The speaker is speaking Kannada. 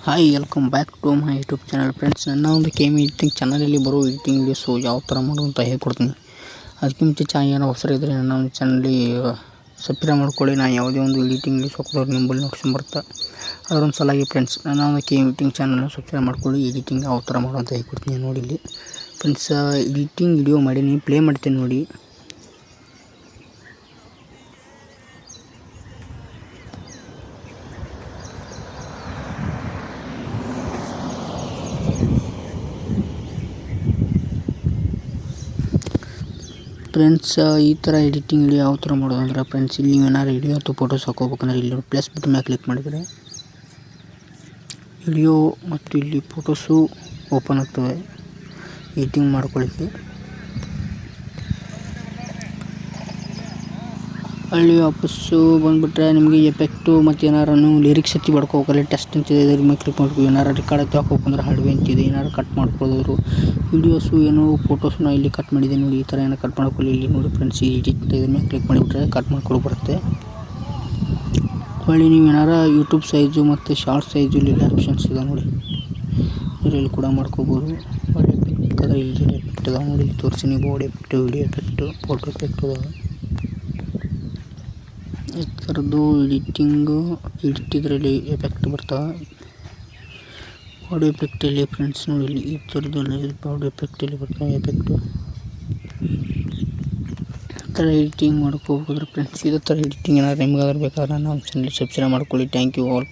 Hi welcome back to my YouTube channel friends. ನನ್ನ ಒಂದು ಗೇಮ್ ಎಡಿಟಿಂಗ್ ಚಾನಲಲ್ಲಿ ಬರೋ ಎಡಿಟಿಂಗ್ ವೀಡಿಯೋಸು ಯಾವ ಥರ ಮಾಡೋದು ಅಂತ ಹೇಳ್ಕೊಡ್ತೀನಿ. ಅದಕ್ಕೆ ಮುಂಚೆ ಏನೋ ಹೊಸರಿದ್ರೆ ನನ್ನ ಒಂದು ಚಾನಲ್ಲಿ ಸಬ್ಸ್ಕ್ರೈಬ್ ಮಾಡ್ಕೊಳ್ಳಿ. ನಾನು ಯಾವುದೇ ಒಂದು ಎಡಿಟಿಂಗ್ ವೀಡಿಯೋಸ್ ಹಾಕಿದವ್ರು ನಿಮ್ಮಲ್ಲಿ ನೋಟ್ಸ್ ಬರುತ್ತೆ. ಅದರೊಂದು ಸಲಾಗಿ ಫ್ರೆಂಡ್ಸ್, ನನ್ನ ಒಂದು ಗೇಮ್ ಎಡಿಟಿಂಗ್ ಚಾನಲ್ನ ಸಬ್ಸ್ಕ್ರೈಬ್ ಮಾಡ್ಕೊಳ್ಳಿ. ಎಡಿಟಿಂಗ್ ಯಾವ ಥರ ಮಾಡೋದು ಅಂತ ಹೇಳ್ಕೊಡ್ತೀನಿ ನೋಡಿ. ಇಲ್ಲಿ ಫ್ರೆಂಡ್ಸ್ ಎಡಿಟಿಂಗ್ ವಿಡಿಯೋ ಮಾಡೀನಿ, ಪ್ಲೇ ಮಾಡ್ತೀನಿ ನೋಡಿ. ಫ್ರೆಂಡ್ಸ್ ಈ ಥರ ಎಡಿಟಿಂಗ್ ವಿಡಿಯೋ ಯಾವ ಥರ ಮಾಡೋದು ಅಂದ್ರೆ ಫ್ರೆಂಡ್ಸ್, ಇಲ್ಲಿ ನೀವು ಏನಾರು ವಿಡಿಯೋ ಅಥವಾ ಫೋಟೋಸ್ ಹಾಕೋಬೇಕಂದ್ರೆ ಇಲ್ಲಿ ಪ್ಲಸ್ ಬಟನ್ ಮೇಲೆ ಕ್ಲಿಕ್ ಮಾಡಿದರೆ ವಿಡಿಯೋ ಮತ್ತು ಇಲ್ಲಿ ಫೋಟೋಸು ಓಪನ್ ಆಗ್ತವೆ ಎಡಿಟಿಂಗ್ ಮಾಡ್ಕೊಳ್ಳಿಕ್ಕೆ. ಅಲ್ಲಿ ವಾಪಸ್ಸು ಬಂದುಬಿಟ್ರೆ ನಿಮಗೆ ಎಫೆಕ್ಟು ಮತ್ತು ಏನಾರು ಲಿರಿಕ್ಸ್ ಹಚ್ಚಿ ಬಡ್ಕೋಬೇಕಲ್ಲ ಟೆಸ್ಟ್ ಅಂತಿದೆ, ಇದ್ರ ಮೇಲೆ ಕ್ಲಿಕ್ ಮಾಡ್ಕೊ. ಏನಾರು ರೆಕಾರ್ಡ್ ಹತ್ತಿ ಹಾಕೋಬೇಕಂದ್ರೆ ಹಾಡ್ವೆ ಅಂತಿದೆ, ಏನಾರು ಕಟ್ ಮಾಡ್ಕೊಳ್ಳೋರು ವೀಡಿಯೋಸು ಏನೋ ಫೋಟೋಸ್ನ ಇಲ್ಲಿ ಕಟ್ ಮಾಡಿದೆ ನೋಡಿ. ಈ ಥರ ಏನೋ ಕಟ್ ಮಾಡ್ಕೊಳ್ಳಿ. ಇಲ್ಲಿ ನೋಡಿ ಫ್ರೆಂಡ್ಸ್, ಎಡಿಟ್ ಇದ್ರ ಮೇಲೆ ಕ್ಲಿಕ್ ಮಾಡಿಬಿಟ್ರೆ ಕಟ್ ಮಾಡ್ಕೊಳ್ಳೋ ಬರುತ್ತೆ. ಹೊಳ್ಳಿ ನೀವು ಏನಾರು ಯೂಟ್ಯೂಬ್ ಸೈಜು ಮತ್ತು ಶಾರ್ಟ್ ಸೈಜು ಇಲ್ಲಿ ಆಪ್ಷನ್ಸ್ ಇದೆ ನೋಡಿ, ಇದರಲ್ಲಿ ಕೂಡ ಮಾಡ್ಕೋಬೋದು. ಒಳ್ಳೆ ಎಫೆಕ್ಟ್ ಬೇಕಾದ್ರೆ ಇಲ್ಲಿ ಎಫೆಕ್ಟ್ ಅದಾವೆ ನೋಡಿ, ಇಲ್ಲಿ ತೋರಿಸ್ತೀನಿ. Board effect, video effect, photo effect ಅದಾವೆ. ಈ ಥರದ್ದು ಎಡಿಟಿಂಗು ಇದರಲ್ಲಿ ಎಫೆಕ್ಟ್ ಬರ್ತಾವೆ. ಬಾಡಿ ಎಫೆಕ್ಟಲ್ಲಿ ಫ್ರೆಂಡ್ಸ್ ನೋಡಿ, ಇಲ್ಲಿ ಈ ಥರದ್ದು ಬಾಡಿ ಎಫೆಕ್ಟಲ್ಲಿ ಬರ್ತಾವೆ ಎಫೆಕ್ಟು. ಈ ಥರ ಎಡಿಟಿಂಗ್ ಮಾಡ್ಕೋಬೇಕಾದ್ರೆ ಫ್ರೆಂಡ್ಸ್, ಇದೇ ಥರ ಎಡಿಟಿಂಗ್ ಏನಾದ್ರು ನಿಮ್ಗಾದ್ರೆ ಬೇಕಾದ್ರೆ ನಮ್ಮ ಚಾನಲ್ ಸಬ್ಸ್ಕ್ರೈಬ್ ಮಾಡ್ಕೊಳ್ಳಿ. Thank you all.